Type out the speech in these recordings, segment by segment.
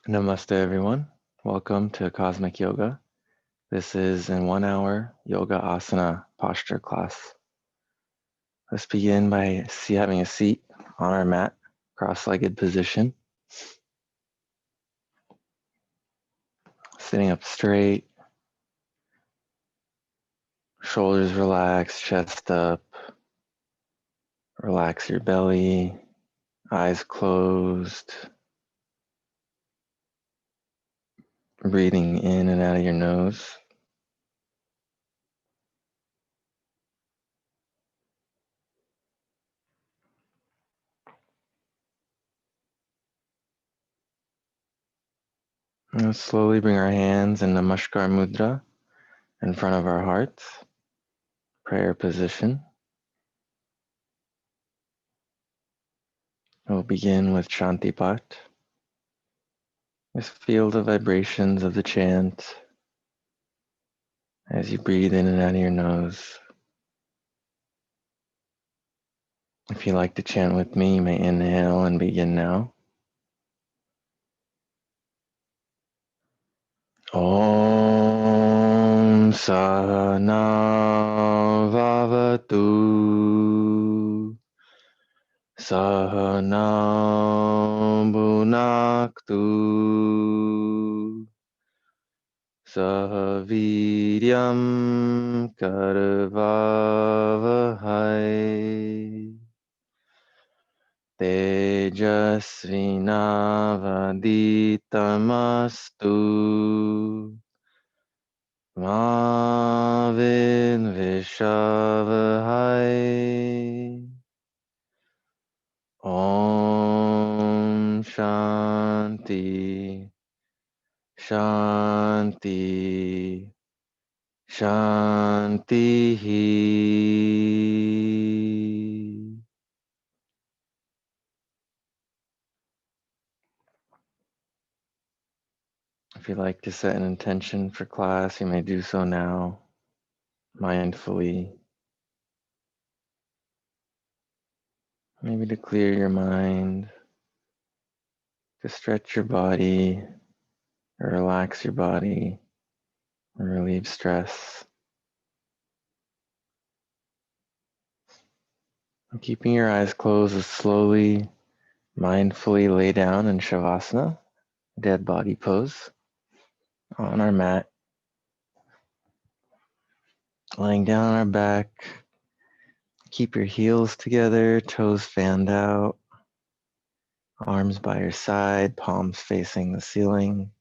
Namaste, everyone. Welcome to Cosmic Yoga. This is an 1-hour Yoga Asana posture class. Let's begin by having a seat on our mat, cross-legged position. Sitting up straight, shoulders relaxed, chest up. Relax your belly, eyes closed. Breathing in and out of your nose. And let's slowly bring our hands in Namaskar Mudra in front of our hearts, prayer position. We'll begin with Shantipat. Just feel the vibrations of the chant as you breathe in and out of your nose. If you like to chant with me, you may inhale and begin now. Om Sahana Vavatu Sahana Bhunaktu Sahaviryam Karvavahai Tejasvinavaditamastu Ma Vidvishavahai. Om Shanti Shanti Shanti. If you'd like to set an intention for class, you may do so now, mindfully. Maybe to clear your mind, to stretch your body, or relax your body, or relieve stress. And keeping your eyes closed, slowly, mindfully lay down in Shavasana, dead body pose, on our mat. Lying down on our back, keep your heels together, toes fanned out, arms by your side, palms facing the ceiling.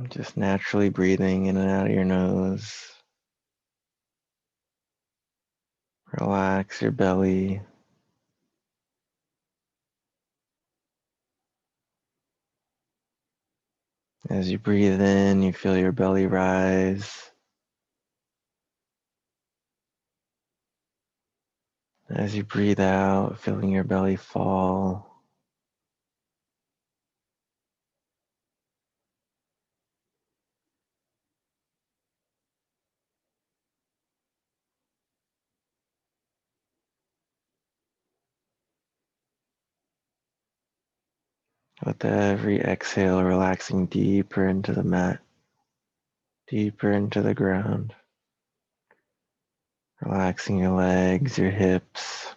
Just naturally breathing in and out of your nose. Relax your belly. As you breathe in, you feel your belly rise. As you breathe out, feeling your belly fall. With every exhale, relaxing deeper into the mat, deeper into the ground. Relaxing your legs, your hips,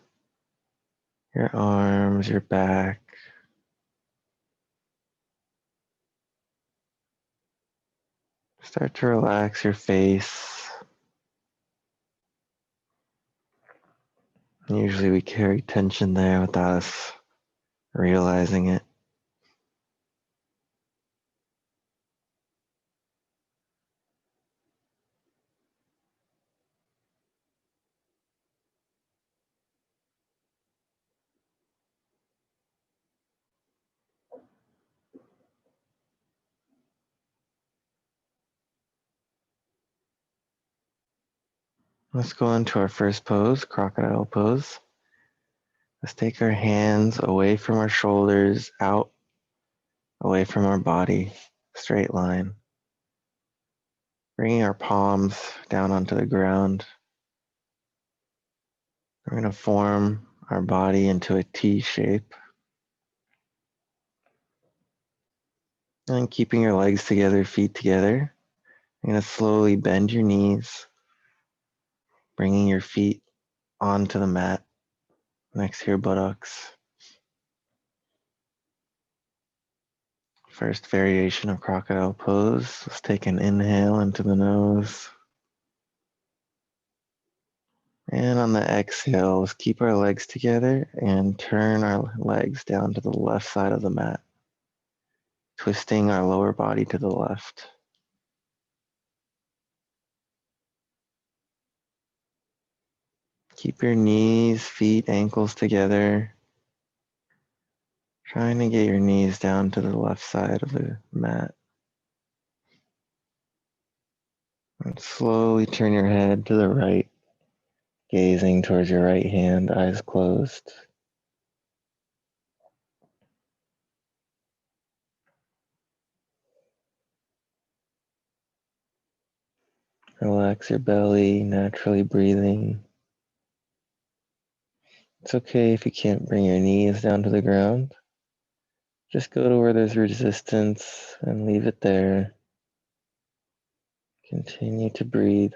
your arms, your back. Start to relax your face. Usually we carry tension there without us realizing it. Let's go into our first pose, crocodile pose. Let's take our hands away from our shoulders, out, away from our body, straight line. Bringing our palms down onto the ground. We're going to form our body into a T shape. And keeping your legs together, feet together. You're going to slowly bend your knees, bringing your feet onto the mat next to your buttocks. First variation of crocodile pose. Let's take an inhale into the nose. And on the exhale, let's keep our legs together and turn our legs down to the left side of the mat, twisting our lower body to the left. Keep your knees, feet, ankles together. Trying to get your knees down to the left side of the mat. And slowly turn your head to the right, gazing towards your right hand, eyes closed. Relax your belly, naturally breathing. It's okay if you can't bring your knees down to the ground. Just go to where there's resistance and leave it there. Continue to breathe.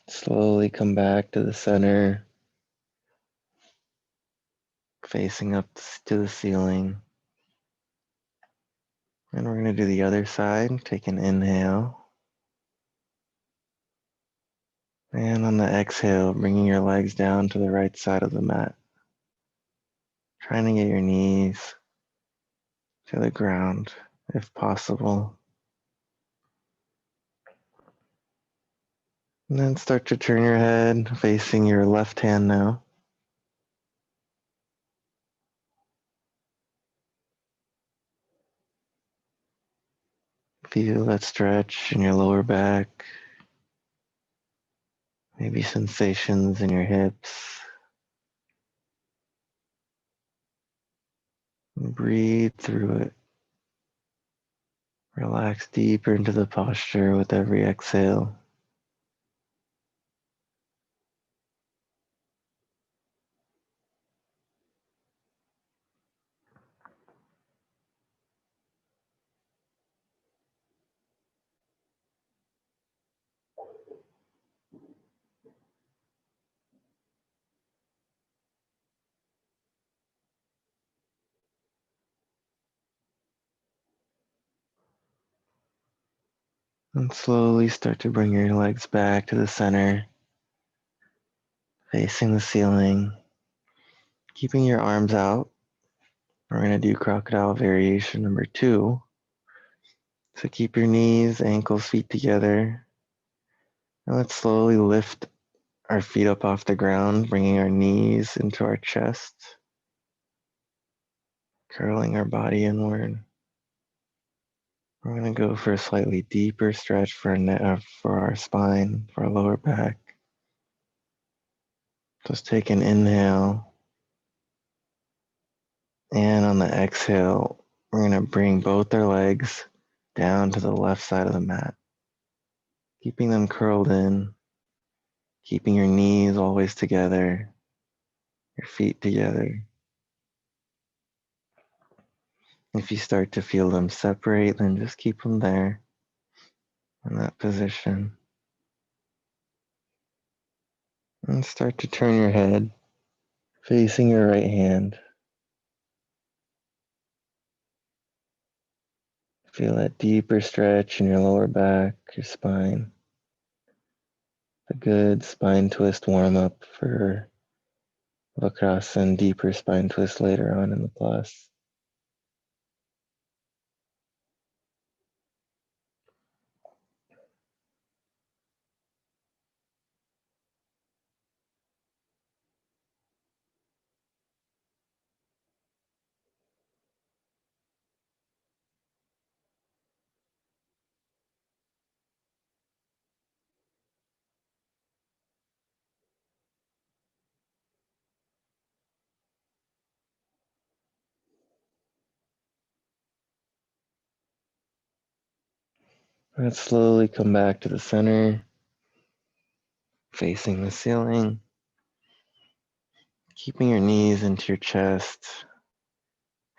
Slowly come back to the center, facing up to the ceiling. And we're going to do the other side. Take an inhale. And on the exhale, bringing your legs down to the right side of the mat. Trying to get your knees to the ground if possible. And then start to turn your head facing your left hand now. Feel that stretch in your lower back. Maybe sensations in your hips. Breathe through it. Relax deeper into the posture with every exhale. And slowly start to bring your legs back to the center, facing the ceiling, keeping your arms out. We're going to do crocodile variation number 2. So keep your knees, ankles, feet together. And let's slowly lift our feet up off the ground, bringing our knees into our chest, curling our body inward. We're going to go for a slightly deeper stretch for for our spine, for our lower back. Just take an inhale. And on the exhale, we're going to bring both our legs down to the left side of the mat, keeping them curled in, keeping your knees always together, your feet together. If you start to feel them separate, then just keep them there in that position. And start to turn your head facing your right hand. Feel that deeper stretch in your lower back, your spine. A good spine twist warm up for Vakrasana, deeper spine twist later on in the class. And slowly come back to the center, facing the ceiling, keeping your knees into your chest,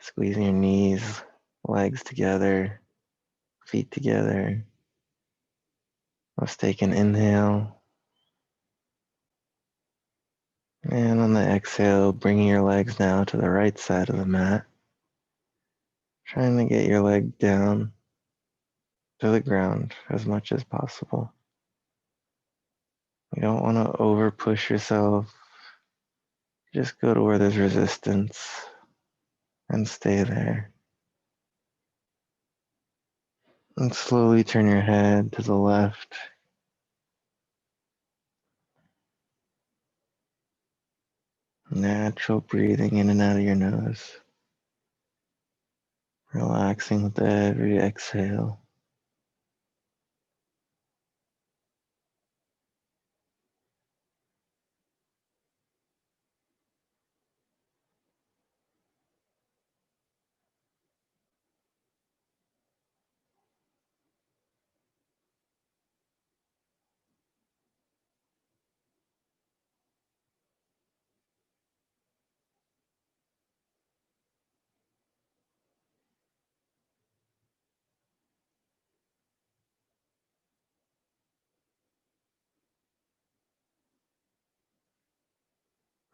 squeezing your knees, legs together, feet together. Let's take an inhale. And on the exhale, bringing your legs now to the right side of the mat. Trying to get your leg down to the ground as much as possible. You don't want to over push yourself. Just go to where there's resistance and stay there. And slowly turn your head to the left. Natural breathing in and out of your nose. Relaxing with every exhale.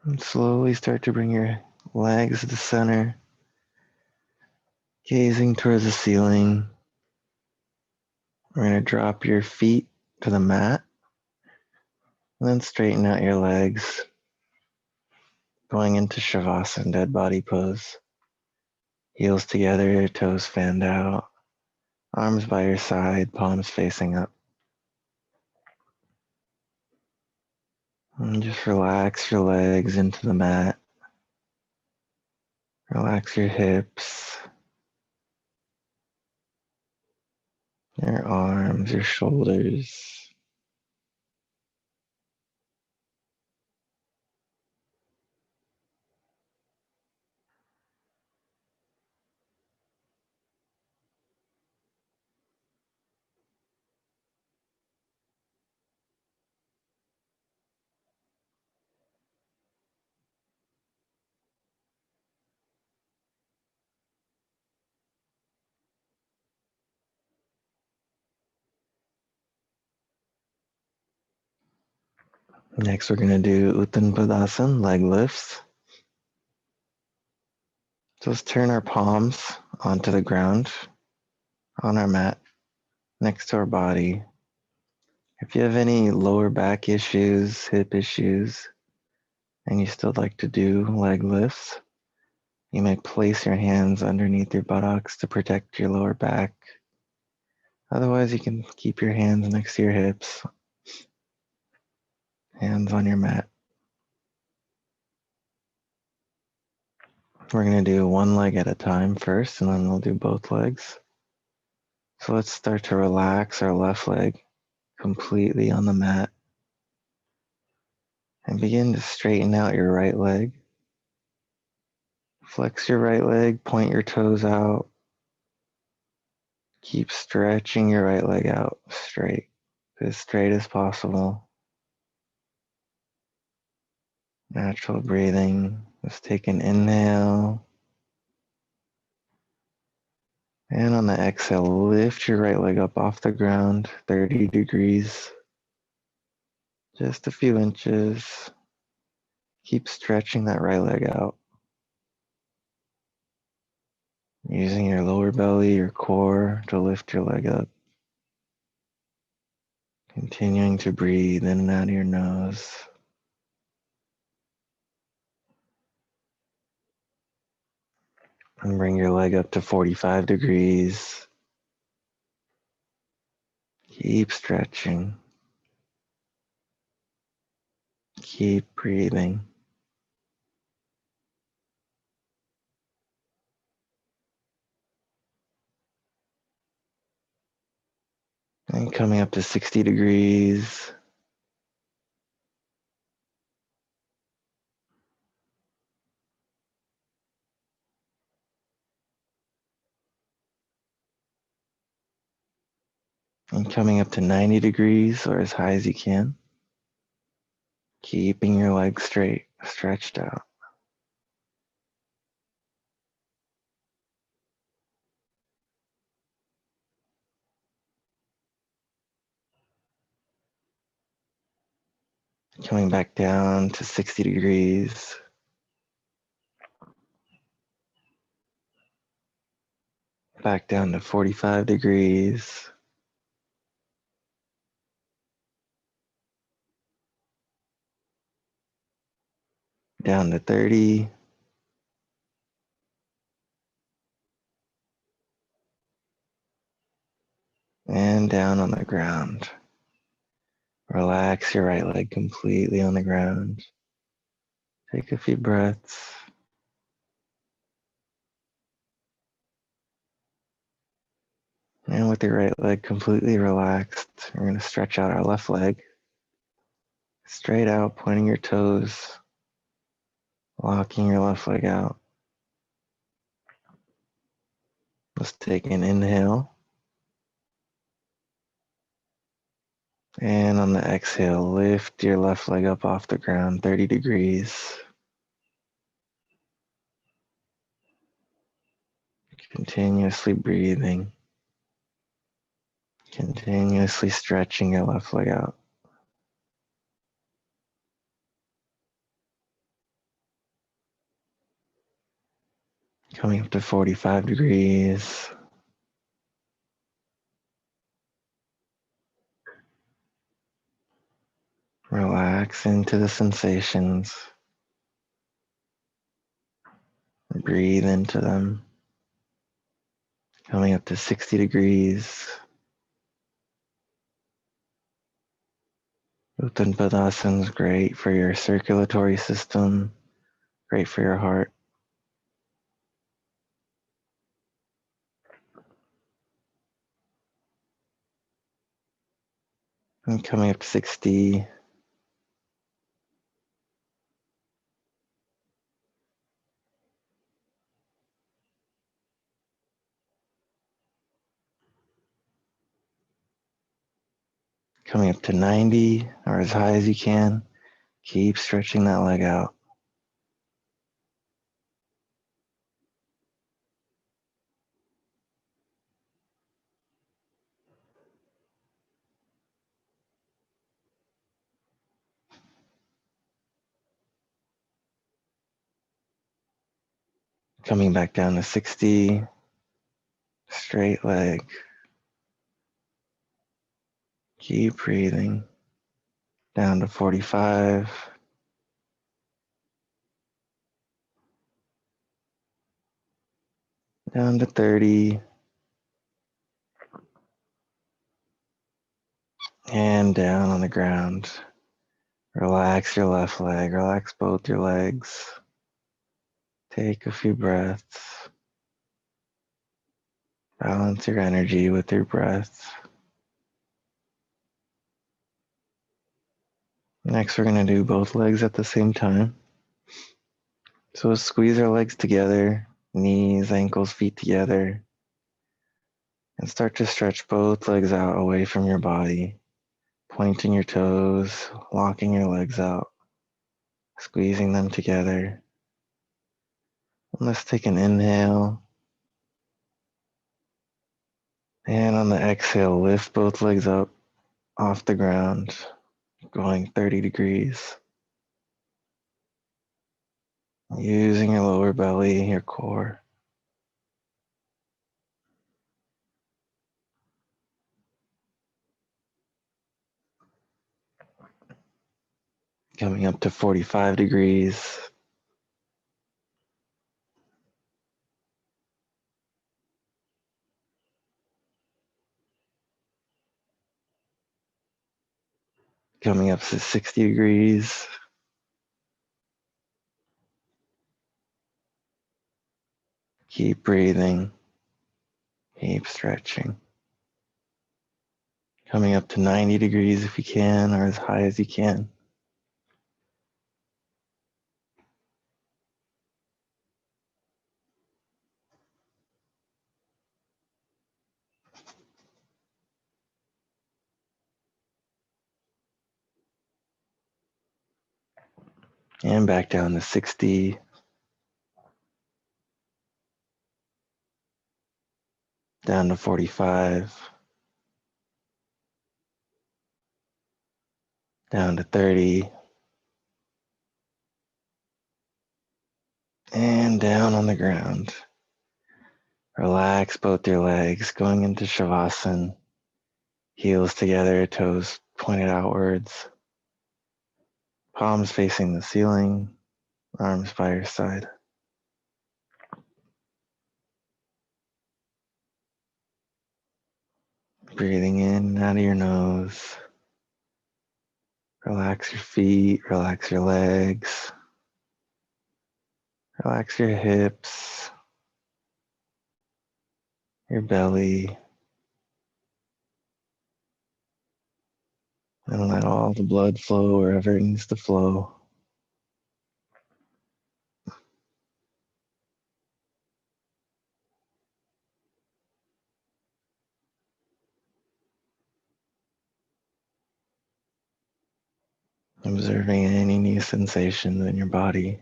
And slowly start to bring your legs to the center. Gazing towards the ceiling. We're going to drop your feet to the mat. And then straighten out your legs. Going into Shavasana, dead body pose. Heels together, toes fanned out. Arms by your side, palms facing up. And just relax your legs into the mat. Relax your hips, your arms, your shoulders. Next, we're going to do Uttanpadasana, leg lifts. So let's turn our palms onto the ground on our mat next to our body. If you have any lower back issues, hip issues, and you still like to do leg lifts, you may place your hands underneath your buttocks to protect your lower back. Otherwise, you can keep your hands next to your hips, hands on your mat. We're going to do one leg at a time first, and then we'll do both legs. So let's start to relax our left leg completely on the mat and begin to straighten out your right leg. Flex your right leg, point your toes out. Keep stretching your right leg out straight, as straight as possible. Natural breathing. Let's take an inhale. And on the exhale, lift your right leg up off the ground, 30 degrees. Just a few inches. Keep stretching that right leg out. Using your lower belly, your core to lift your leg up. Continuing to breathe in and out of your nose. And bring your leg up to 45 degrees. Keep stretching. Keep breathing. And coming up to 60 degrees. And coming up to 90 degrees or as high as you can. Keeping your legs straight, stretched out. Coming back down to 60 degrees. Back down to 45 degrees. Down to 30. And down on the ground. Relax your right leg completely on the ground. Take a few breaths. And with your right leg completely relaxed, we're going to stretch out our left leg. Straight out, pointing your toes, locking your left leg out. Let's take an inhale. And on the exhale, lift your left leg up off the ground 30 degrees. Continuously breathing. Continuously stretching your left leg out. Coming up to 45 degrees. Relax into the sensations. Breathe into them. Coming up to 60 degrees. Uttanpadasana is great for your circulatory system, great for your heart. And coming up to 60. Coming up to 90 or as high as you can. Keep stretching that leg out. Coming back down to 60. Straight leg. Keep breathing. Down to 45. Down to 30. And down on the ground. Relax your left leg. Relax both your legs. Take a few breaths. Balance your energy with your breath. Next, we're going to do both legs at the same time. So we'll squeeze our legs together, knees, ankles, feet together, and start to stretch both legs out away from your body, pointing your toes, locking your legs out, squeezing them together. And let's take an inhale. And on the exhale, lift both legs up off the ground, going 30 degrees. Using your lower belly, your core. Coming up to 45 degrees. Coming up to 60 degrees. Keep breathing. Keep stretching. Coming up to 90 degrees if you can, or as high as you can. And back down to 60. Down to 45. Down to 30. And down on the ground. Relax both your legs, going into Shavasana. Heels together, toes pointed outwards. Palms facing the ceiling, arms by your side. Breathing in out of your nose. Relax your feet, relax your legs. Relax your hips, your belly, and let all the blood flow wherever it needs to flow. Observing any new sensations in your body,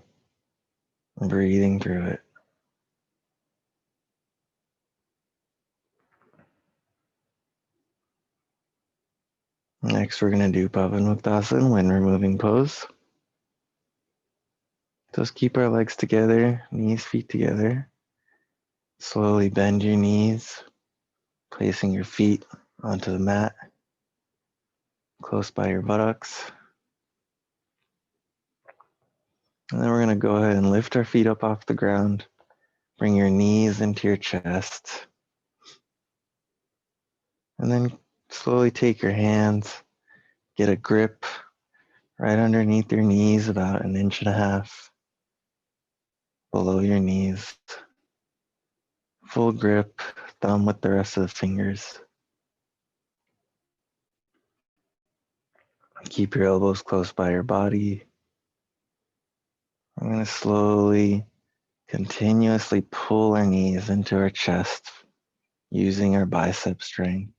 breathing through it. Next, we're going to do Pavanmuktasana, wind removing pose. Just keep our legs together, knees, feet together. Slowly bend your knees, placing your feet onto the mat, close by your buttocks. And then we're going to go ahead and lift our feet up off the ground. Bring your knees into your chest. And then slowly take your hands, get a grip right underneath your knees, about 1.5 inches below your knees. Full grip, thumb with the rest of the fingers. Keep your elbows close by your body. I'm going to slowly, continuously pull our knees into our chest using our bicep strength.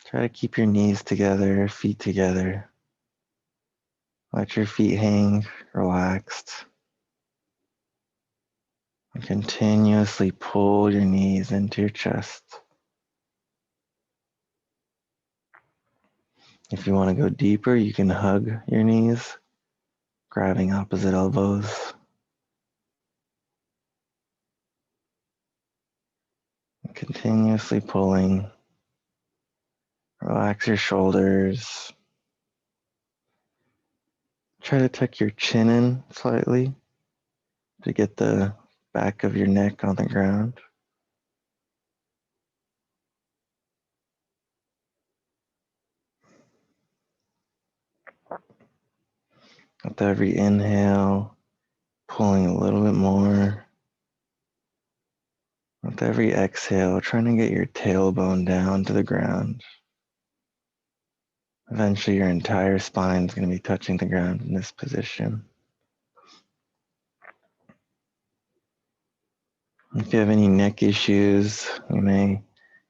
Try to keep your knees together, feet together. Let your feet hang relaxed. And continuously pull your knees into your chest. If you want to go deeper, you can hug your knees, grabbing opposite elbows. And continuously pulling. Relax your shoulders. Try to tuck your chin in slightly to get the back of your neck on the ground. With every inhale, pulling a little bit more. With every exhale, trying to get your tailbone down to the ground. Eventually, your entire spine is going to be touching the ground in this position. If you have any neck issues, you may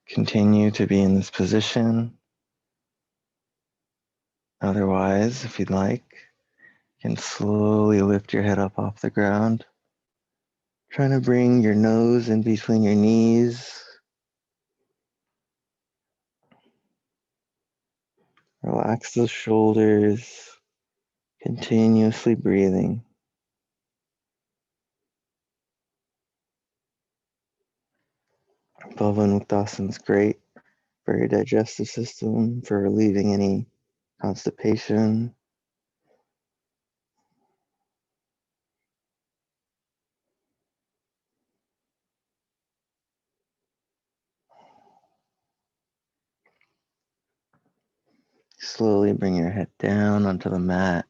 continue to be in this position. Otherwise, if you'd like, you can slowly lift your head up off the ground. Trying to bring your nose in between your knees. Relax those shoulders. Continuously breathing. Pavanmuktasana is great for your digestive system, for relieving any constipation. Slowly bring your head down onto the mat.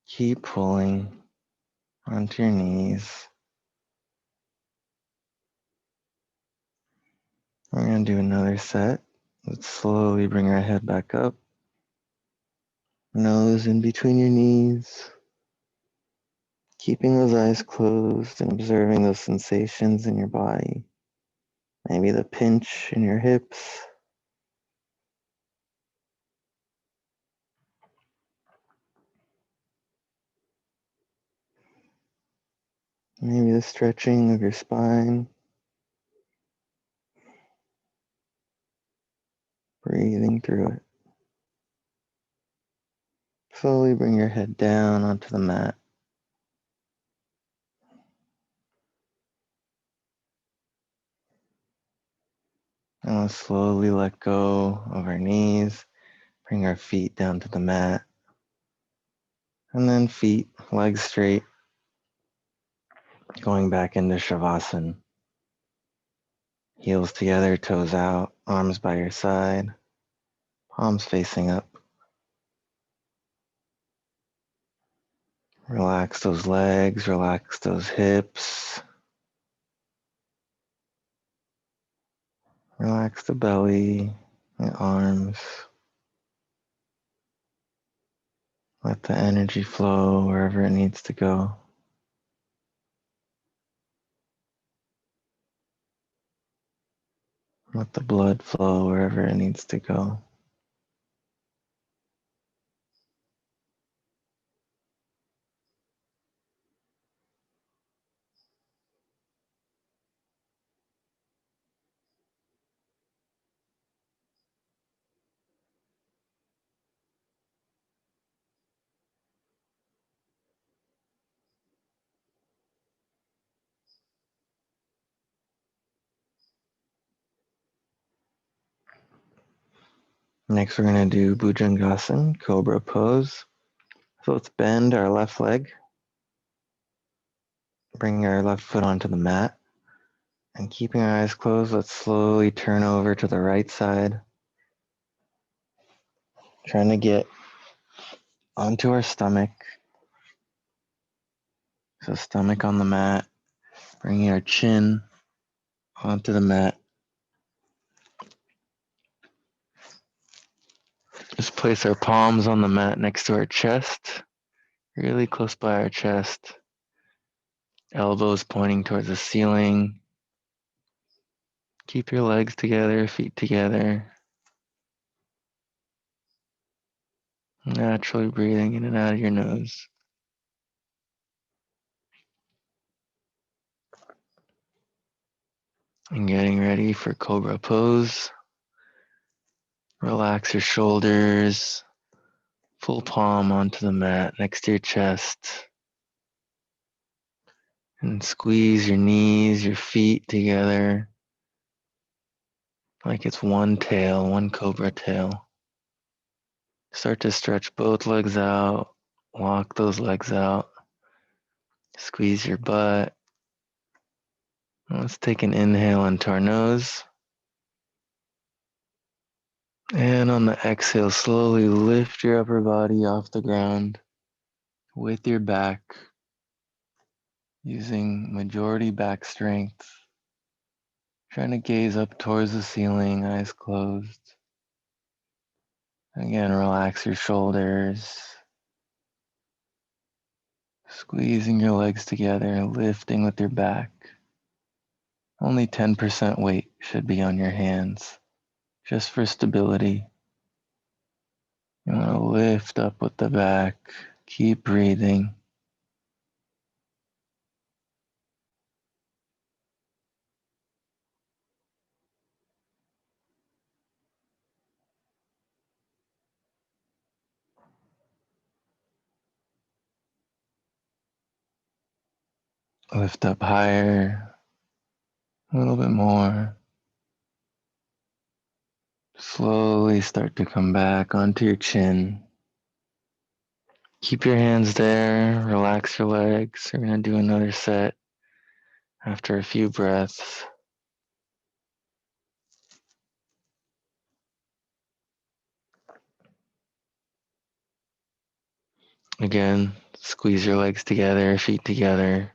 Keep pulling onto your knees. We're going to do another set. Let's slowly bring our head back up. Nose in between your knees. Keeping those eyes closed and observing those sensations in your body. Maybe the pinch in your hips. Maybe the stretching of your spine. Breathing through it. Slowly bring your head down onto the mat. And we'll slowly let go of our knees. Bring our feet down to the mat. And then feet, legs straight. Going back into Shavasana. Heels together, toes out, arms by your side, palms facing up. Relax those legs, relax those hips. Relax the belly, the arms. Let the energy flow wherever it needs to go. Let the blood flow wherever it needs to go. Next, we're going to do Bhujangasana, Cobra pose. So let's bend our left leg. Bring our left foot onto the mat. And keeping our eyes closed, let's slowly turn over to the right side. Trying to get onto our stomach. So stomach on the mat. Bringing our chin onto the mat. Just place our palms on the mat next to our chest. Really close by our chest. Elbows pointing towards the ceiling. Keep your legs together, feet together. Naturally breathing in and out of your nose. And getting ready for Cobra pose. Relax your shoulders. Full palm onto the mat next to your chest. And squeeze your knees, your feet together. Like it's one tail, one cobra tail. Start to stretch both legs out. Walk those legs out. Squeeze your butt. Let's take an inhale into our nose. And on the exhale, slowly lift your upper body off the ground with your back, using majority back strength. Trying to gaze up towards the ceiling, eyes closed. Again, relax your shoulders. Squeezing your legs together, lifting with your back. Only 10% weight should be on your hands, just for stability. You want to lift up with the back. Keep breathing. Lift up higher. A little bit more. Slowly start to come back onto your chin. Keep your hands there. Relax your legs. We're going to do another set after a few breaths. Again, squeeze your legs together, feet together.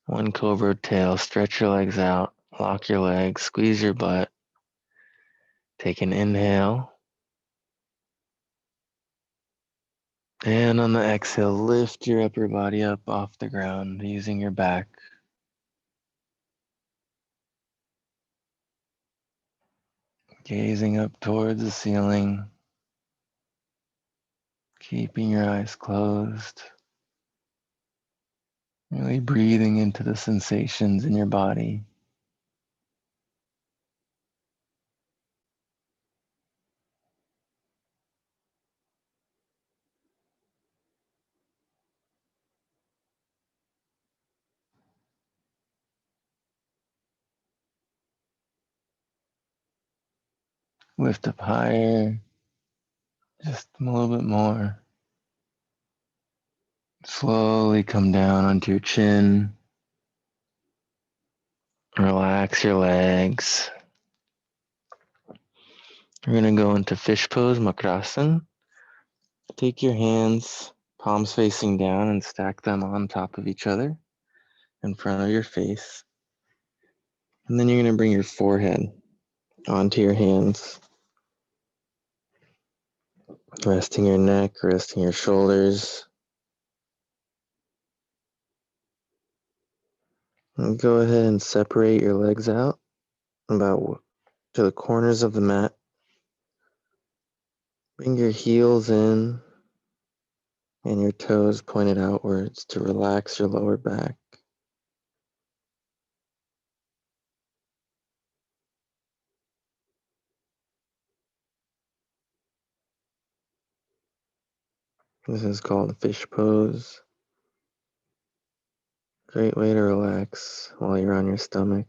One cobra tail. Stretch your legs out. Lock your legs. Squeeze your butt. Take an inhale. And on the exhale, lift your upper body up off the ground using your back. Gazing up towards the ceiling. Keeping your eyes closed. Really breathing into the sensations in your body. Lift up higher, just a little bit more. Slowly come down onto your chin. Relax your legs. We're going to go into fish pose, Makrasana. Take your hands, palms facing down, and stack them on top of each other in front of your face. And then you're going to bring your forehead onto your hands, resting your neck, resting your shoulders. And go ahead and separate your legs out about to the corners of the mat. Bring your heels in and your toes pointed outwards to relax your lower back. This is called fish pose. Great way to relax while you're on your stomach.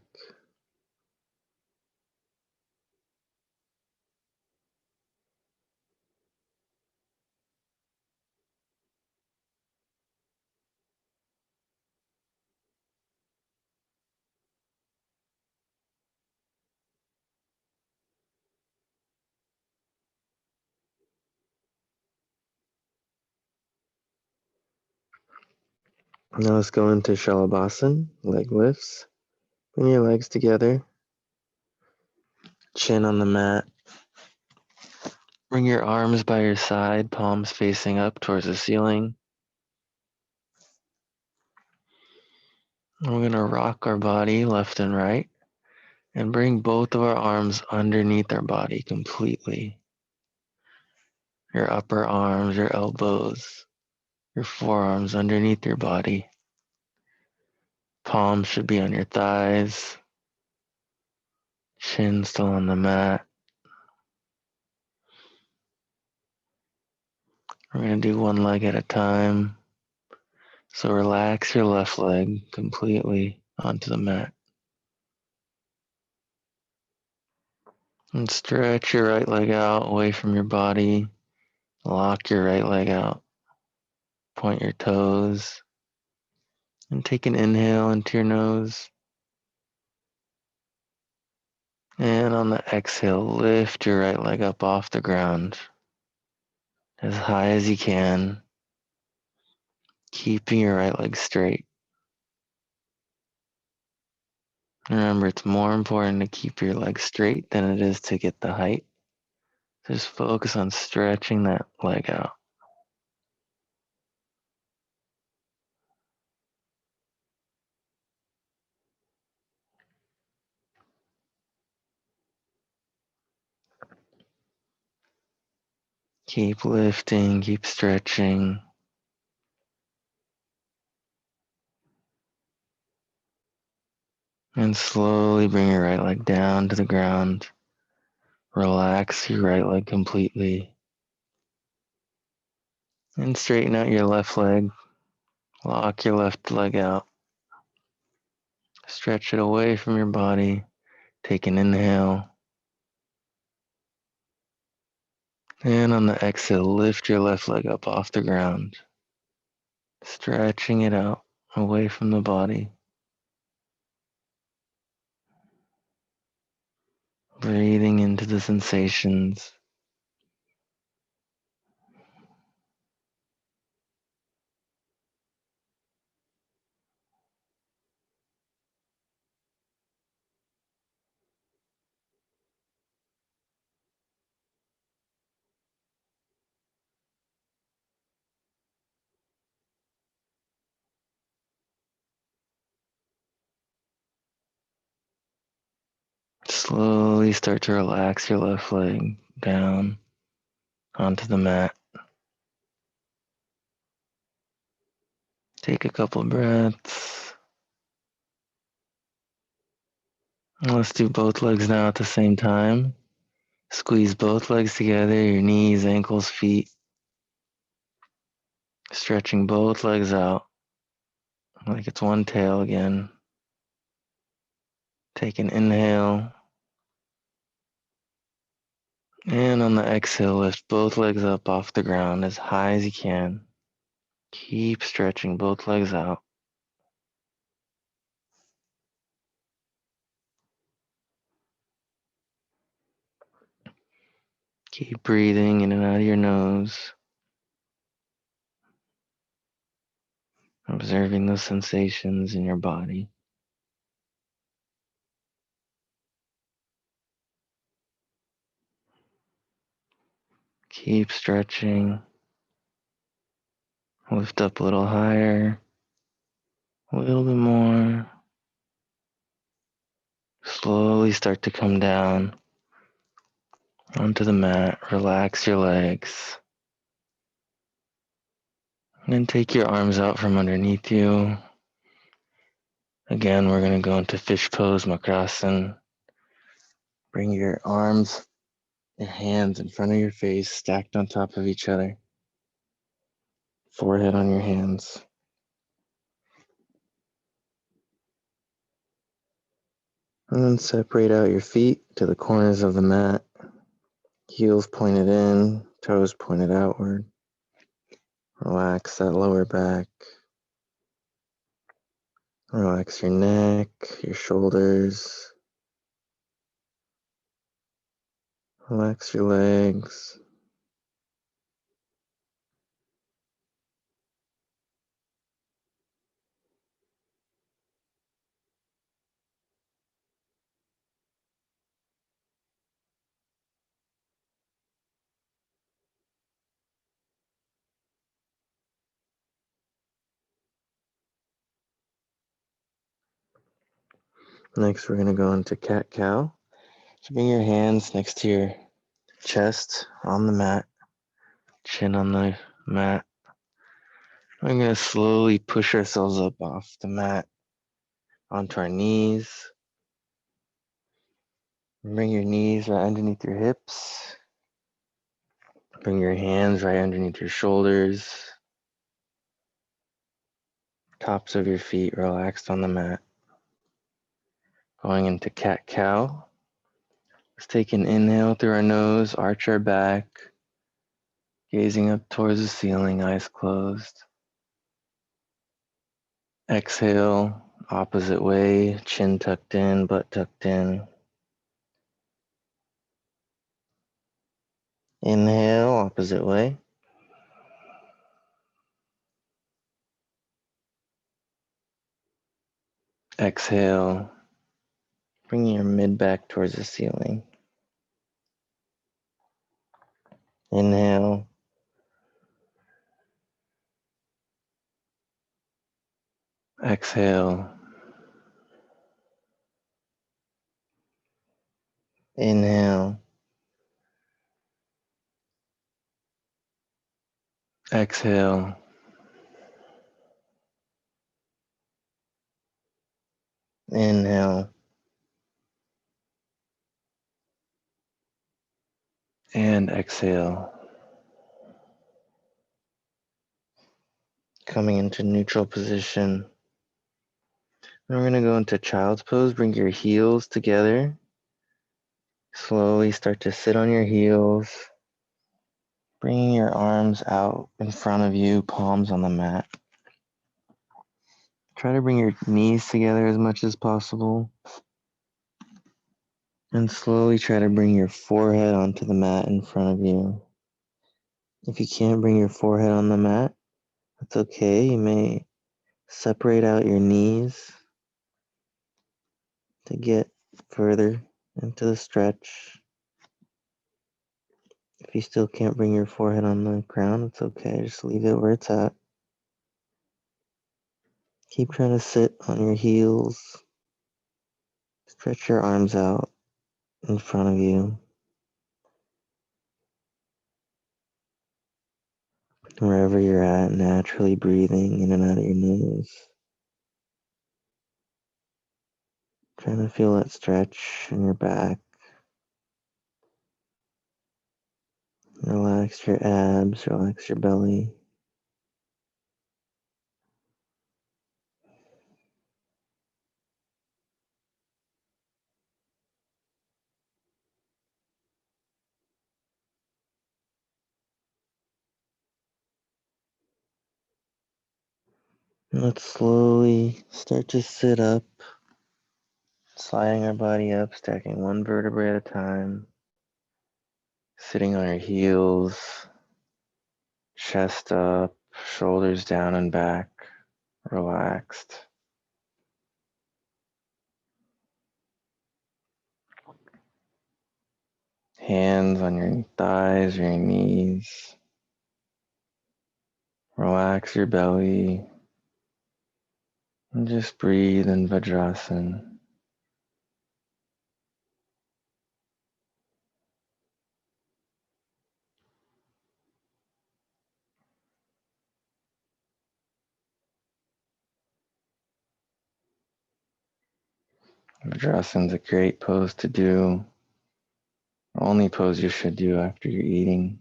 Now let's go into Shalabhasana, leg lifts. Bring your legs together, chin on the mat. Bring your arms by your side, palms facing up towards the ceiling. We're going to rock our body left and right and bring both of our arms underneath our body completely. Your upper arms, your elbows, your forearms underneath your body. Palms should be on your thighs. Chin still on the mat. We're going to do one leg at a time. So relax your left leg completely onto the mat. And stretch your right leg out away from your body. Lock your right leg out. Point your toes. And take an inhale into your nose. And on the exhale, lift your right leg up off the ground as high as you can, keeping your right leg straight. Remember, it's more important to keep your leg straight than it is to get the height. Just focus on stretching that leg out. Keep lifting, keep stretching. And slowly bring your right leg down to the ground. Relax your right leg completely. And straighten out your left leg. Lock your left leg out. Stretch it away from your body. Take an inhale. And on the exhale, lift your left leg up off the ground. Stretching it out away from the body. Breathing into the sensations. Slowly start to relax your left leg down onto the mat. Take a couple breaths. Let's do both legs now at the same time. Squeeze both legs together, your knees, ankles, feet. Stretching both legs out like it's one tail again. Take an inhale. And on the exhale, lift both legs up off the ground as high as you can. Keep stretching both legs out. Keep breathing in and out of your nose. Observing those sensations in your body. Keep stretching. Lift up a little higher. A little bit more. Slowly start to come down onto the mat. Relax your legs. And then take your arms out from underneath you. Again, we're going to go into fish pose, Makrasana. Bring your arms, your hands in front of your face, stacked on top of each other. Forehead on your hands. And then separate out your feet to the corners of the mat. Heels pointed in, toes pointed outward. Relax that lower back. Relax your neck, your shoulders. Relax your legs. Next, we're going to go into cat-cow. So bring your hands next to your chest on the mat, chin on the mat. We're going to slowly push ourselves up off the mat onto our knees. Bring your knees right underneath your hips. Bring your hands right underneath your shoulders. Tops of your feet relaxed on the mat. Going into cat-cow. Let's take an inhale through our nose, arch our back, gazing up towards the ceiling, eyes closed. Exhale, opposite way, chin tucked in, butt tucked in. Inhale, opposite way. Exhale, bringing your mid back towards the ceiling. Inhale. Exhale. Inhale. Exhale. Inhale. And exhale. Coming into neutral position. Then we're going to go into child's pose. Bring your heels together. Slowly start to sit on your heels. Bringing your arms out in front of you, palms on the mat. Try to bring your knees together as much as possible. And slowly try to bring your forehead onto the mat in front of you. If you can't bring your forehead on the mat, that's okay. You may separate out your knees to get further into the stretch. If you still can't bring your forehead on the ground, it's okay. Just leave it where it's at. Keep trying to sit on your heels. Stretch your arms out in front of you. Wherever you're at, naturally breathing in and out of your nose. Trying to feel that stretch in your back. Relax your abs, relax your belly. Let's slowly start to sit up, sliding our body up, stacking one vertebrae at a time, sitting on our heels, chest up, shoulders down and back, relaxed. Hands on your thighs or your knees. Relax your belly and just breathe in Vajrasana. Vajrasana is a great pose to do. Only pose you should do after you're eating.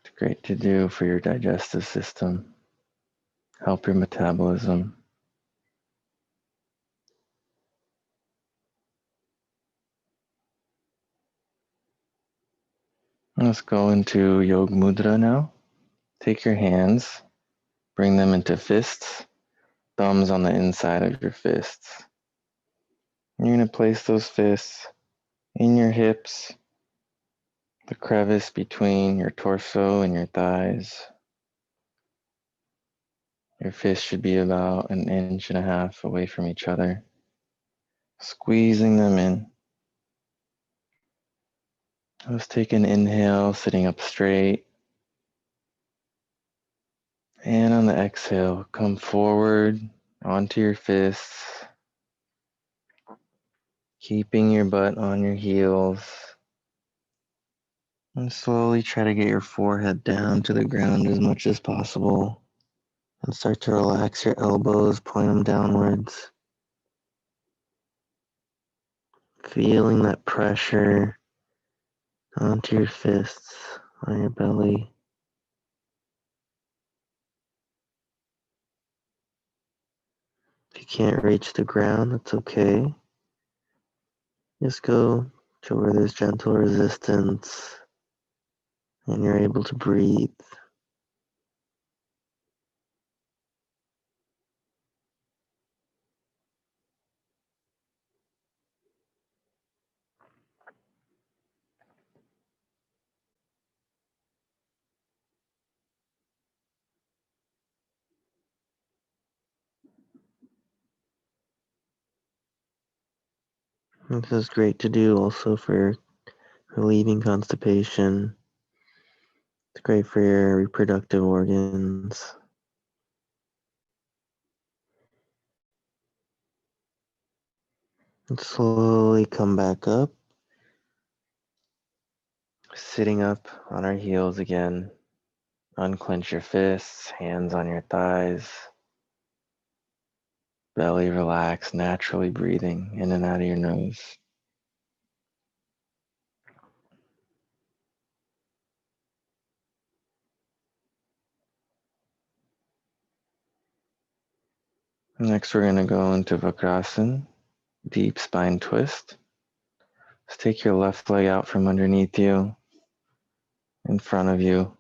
It's great to do for your digestive system, help your metabolism. Let's go into Yoga Mudra now. Take your hands, bring them into fists, thumbs on the inside of your fists. You're going to place those fists in your hips, the crevice between your torso and your thighs. Your fists should be about 1.5 inches away from each other. Squeezing them in. Let's take an inhale, sitting up straight. And on the exhale, come forward onto your fists, keeping your butt on your heels. And slowly try to get your forehead down to the ground as much as possible. And start to relax your elbows, point them downwards. Feeling that pressure onto your fists, on your belly. If you can't reach the ground, that's okay. Just go to where there's gentle resistance and you're able to breathe. This is great to do also for relieving constipation. It's great for your reproductive organs. And slowly come back up, sitting up on our heels again. Unclench your fists, hands on your thighs. Belly relaxed, naturally breathing in and out of your nose. Next, we're going to go into Vakrasana, deep spine twist. Just take your left leg out from underneath you, in front of you.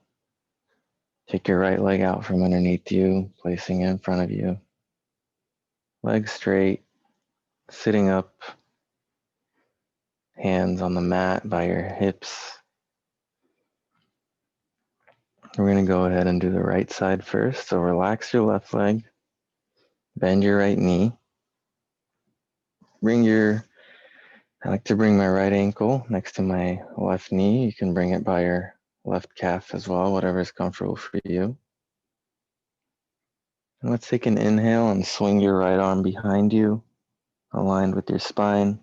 Take your right leg out from underneath you, placing it in front of you. Legs straight, sitting up, hands on the mat by your hips. We're going to go ahead and do the right side first. So relax your left leg, bend your right knee. I like to bring my right ankle next to my left knee. You can bring it by your left calf as well, whatever is comfortable for you. And let's take an inhale and swing your right arm behind you, aligned with your spine.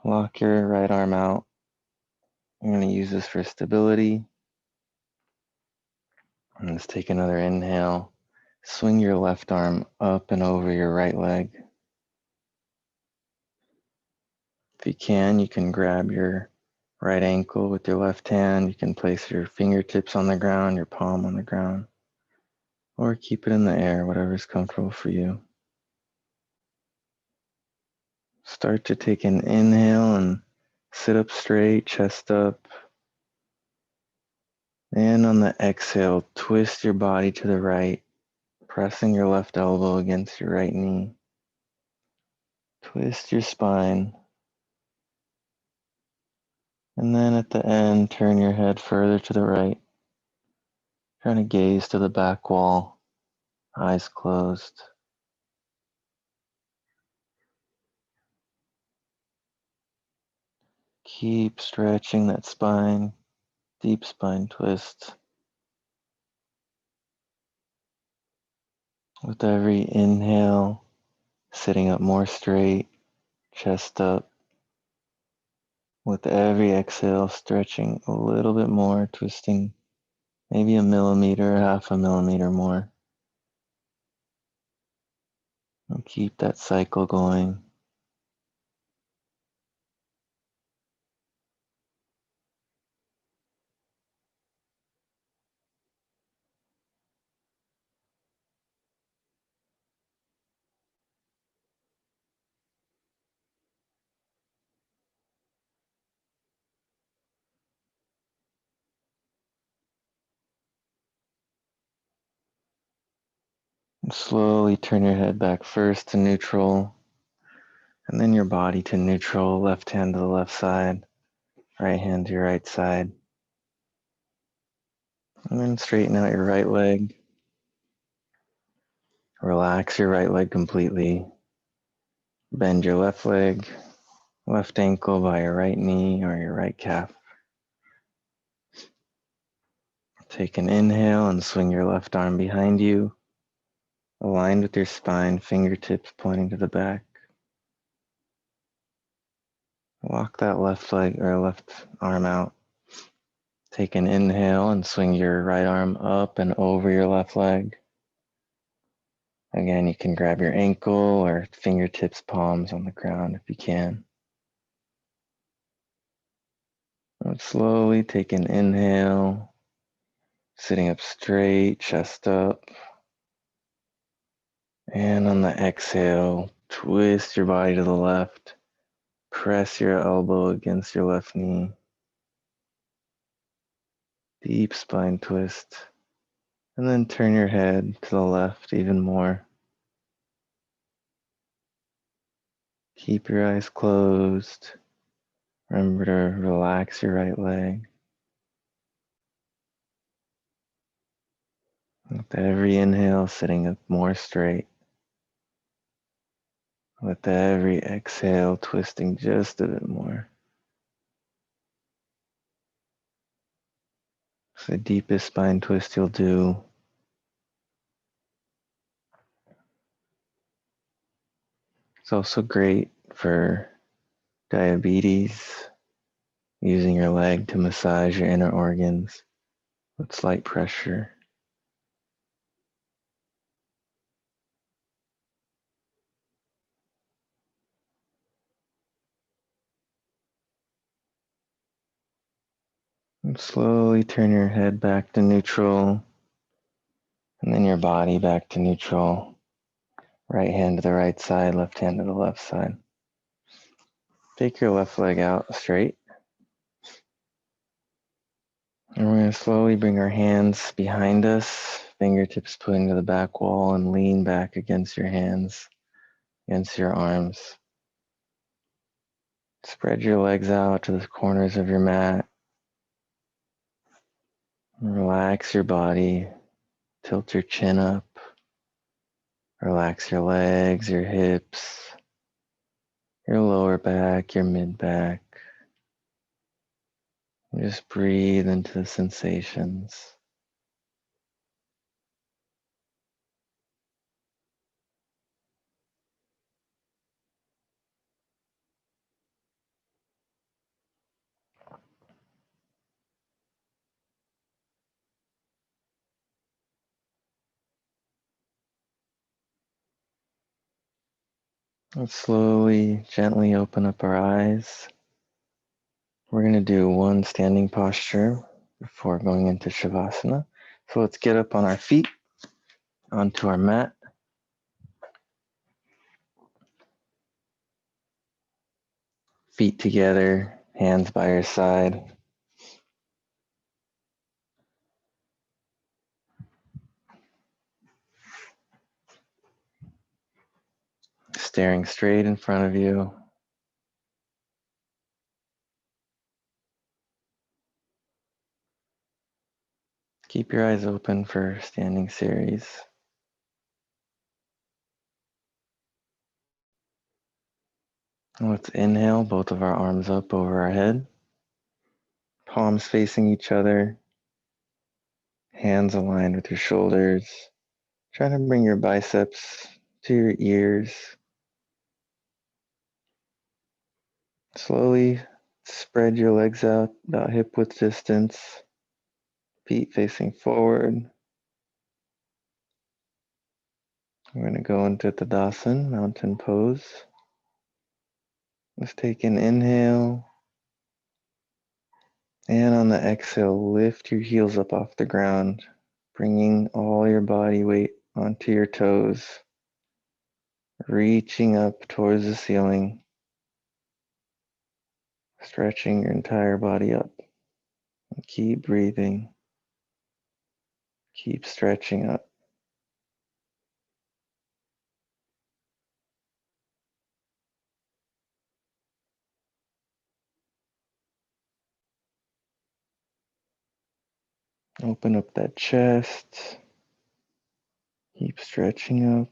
Lock your right arm out. I'm going to use this for stability. And let's take another inhale. Swing your left arm up and over your right leg. If you can grab your right ankle with your left hand. You can place your fingertips on the ground, your palm on the ground, or keep it in the air, whatever is comfortable for you. Start to take an inhale and sit up straight, chest up. And on the exhale, twist your body to the right, pressing your left elbow against your right knee. Twist your spine. And then at the end, turn your head further to the right. Trying to gaze to the back wall, eyes closed. Keep stretching that spine, deep spine twist. With every inhale, sitting up more straight, chest up. With every exhale, stretching a little bit more, twisting maybe a millimeter, half a millimeter more. And keep that cycle going. And slowly turn your head back first to neutral, and then your body to neutral, left hand to the left side, right hand to your right side. And then straighten out your right leg. Relax your right leg completely. Bend your left leg, left ankle by your right knee or your right calf. Take an inhale and swing your left arm behind you, aligned with your spine, fingertips pointing to the back. Walk that left leg or left arm out. Take an inhale and swing your right arm up and over your left leg. Again, you can grab your ankle or fingertips, palms on the ground if you can. And slowly take an inhale, sitting up straight, chest up. And on the exhale, twist your body to the left. Press your elbow against your left knee. Deep spine twist. And then turn your head to the left even more. Keep your eyes closed. Remember to relax your right leg. With every inhale, sitting up more straight. With every exhale, twisting just a bit more. It's the deepest spine twist you'll do. It's also great for diabetes, using your leg to massage your inner organs with slight pressure. And slowly turn your head back to neutral, and then your body back to neutral. Right hand to the right side, left hand to the left side. Take your left leg out straight. And we're going to slowly bring our hands behind us, fingertips pointing to the back wall, and lean back against your hands, against your arms. Spread your legs out to the corners of your mat. Relax your body. Tilt your chin up. Relax your legs, your hips, your lower back, your mid back. Just breathe into the sensations. Let's slowly, gently open up our eyes. We're going to do one standing posture before going into Shavasana. So let's get up on our feet onto our mat. Feet together, hands by your side. Staring straight in front of you. Keep your eyes open for standing series. Let's inhale, both of our arms up over our head. Palms facing each other. Hands aligned with your shoulders. Try to bring your biceps to your ears. Slowly spread your legs out about hip width distance. Feet facing forward. We're going to go into Tadasana, mountain pose. Let's take an inhale. And on the exhale, lift your heels up off the ground, bringing all your body weight onto your toes, reaching up towards the ceiling, stretching your entire body up. And keep breathing. Keep stretching up. Open up that chest. Keep stretching up.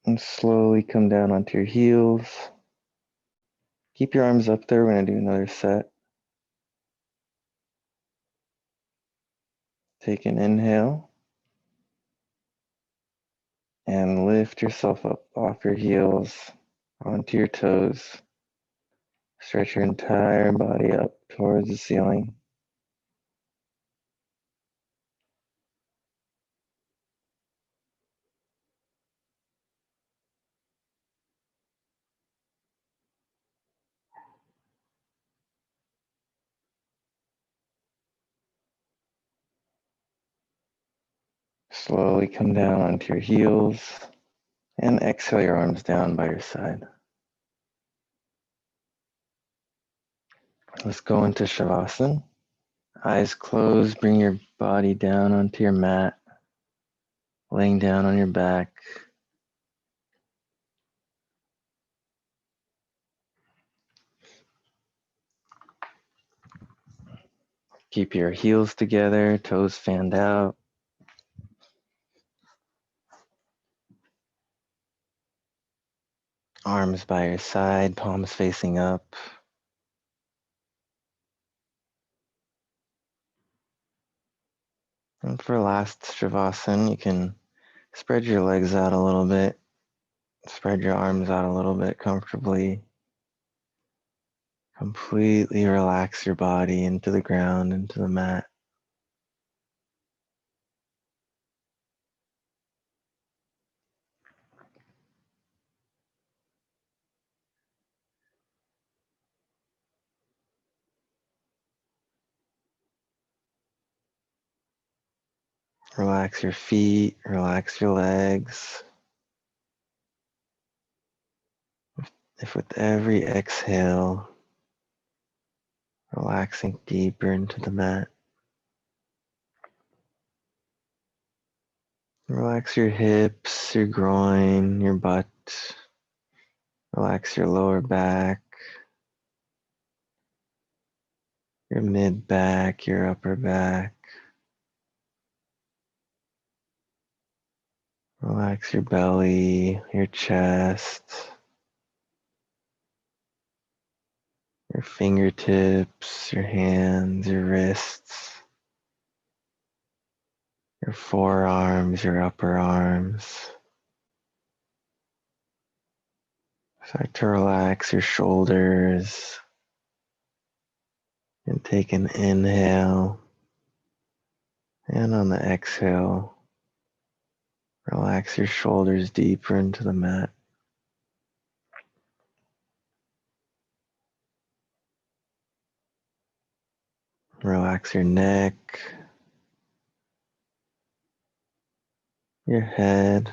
And slowly come down onto your heels. Keep your arms up there. We're going to do another set. Take an inhale. And lift yourself up off your heels onto your toes. Stretch your entire body up towards the ceiling. Slowly come down onto your heels and exhale your arms down by your side. Let's go into Shavasana. Eyes closed, bring your body down onto your mat, laying down on your back. Keep your heels together, toes fanned out. Arms by your side, palms facing up. And for last Shavasana, you can spread your legs out a little bit, spread your arms out a little bit comfortably. Completely relax your body into the ground, into the mat. Relax your feet, relax your legs. If with every exhale, relaxing deeper into the mat. Relax your hips, your groin, your butt. Relax your lower back, your mid back, your upper back. Relax your belly, your chest, your fingertips, your hands, your wrists, your forearms, your upper arms. Start to relax your shoulders and take an inhale. And on the exhale, Relax your shoulders deeper into the mat. Relax your neck, your head,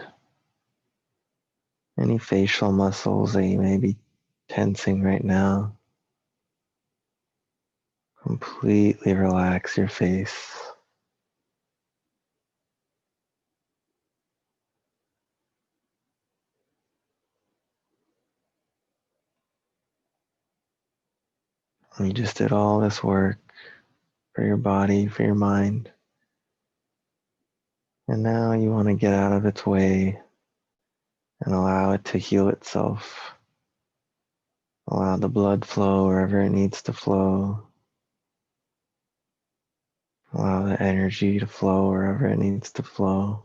any facial muscles that you may be tensing right now. Completely relax your face. You just did all this work for your body, for your mind. And now you want to get out of its way and allow it to heal itself. Allow the blood flow wherever it needs to flow. Allow the energy to flow wherever it needs to flow.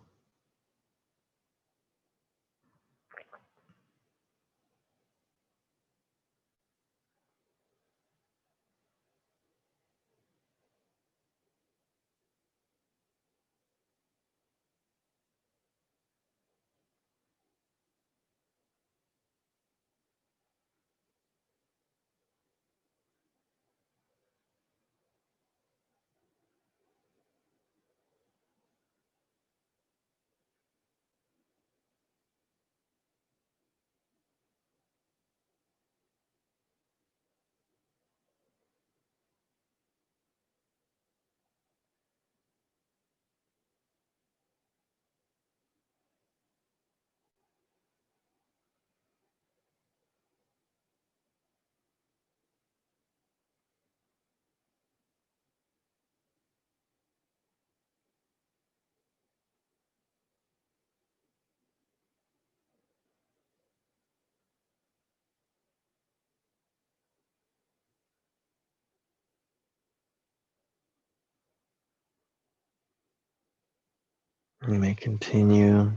You may continue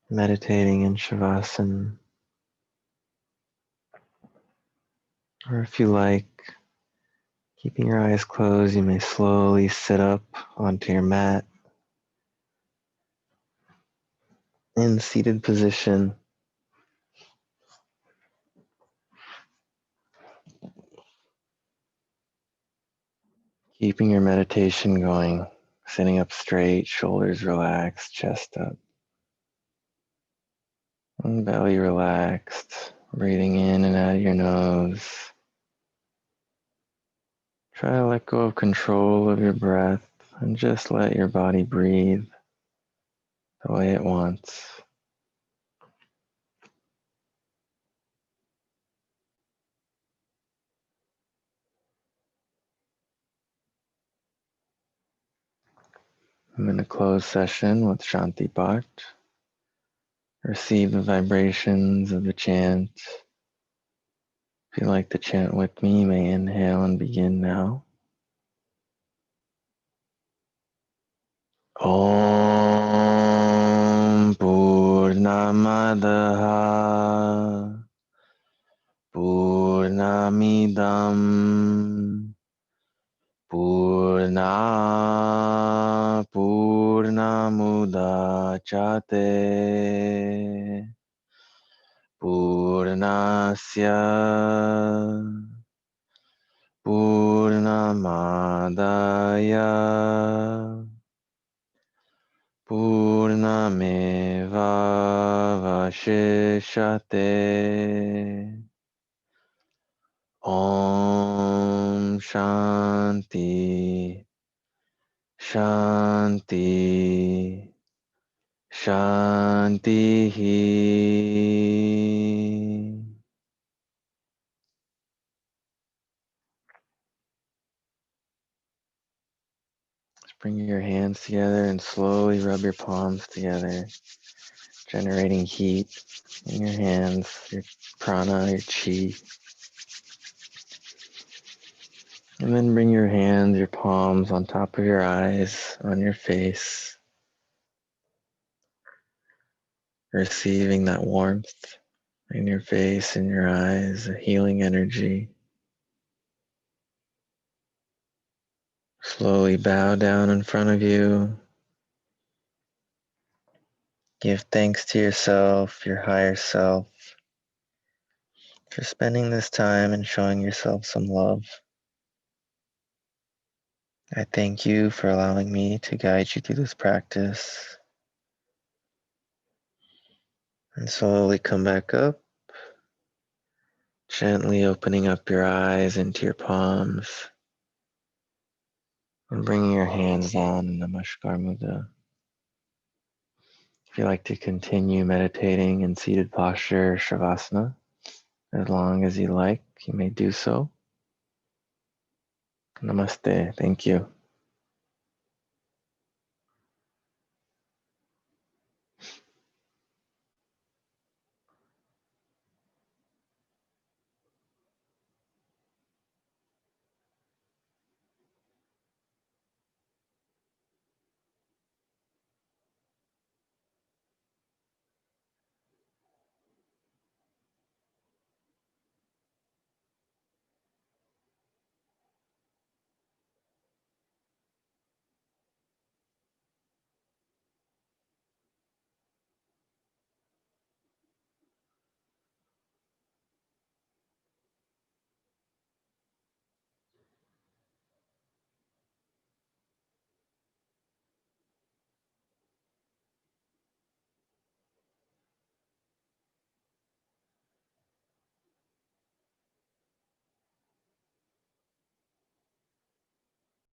meditating in Shavasana, or if you like, keeping your eyes closed, you may slowly sit up onto your mat in seated position. Keeping your meditation going, sitting up straight, shoulders relaxed, chest up, and belly relaxed, breathing in and out of your nose. Try to let go of control of your breath and just let your body breathe the way it wants. I'm in a closed session with Shanti Bhatt. Receive the vibrations of the chant. If you'd like to chant with me, you may inhale and begin now. Om Purnamadaha Purnamidam Purnamudachate Purnasya Purnamadaya Purnameva Vashishate. Om Shanti Shanti Shanti. Just bring your hands together and slowly rub your palms together, generating heat in your hands, your prana, your chi. And then bring your hands, your palms on top of your eyes, on your face, receiving that warmth in your face and your eyes, a healing energy. Slowly bow down in front of you. Give thanks to yourself, your higher self, for spending this time and showing yourself some love. I thank you for allowing me to guide you through this practice. And slowly come back up, gently opening up your eyes into your palms and bringing your hands down in Namaskar Mudra. If you like to continue meditating in seated posture, Shavasana, as long as you like, you may do so. Namaste. Thank you.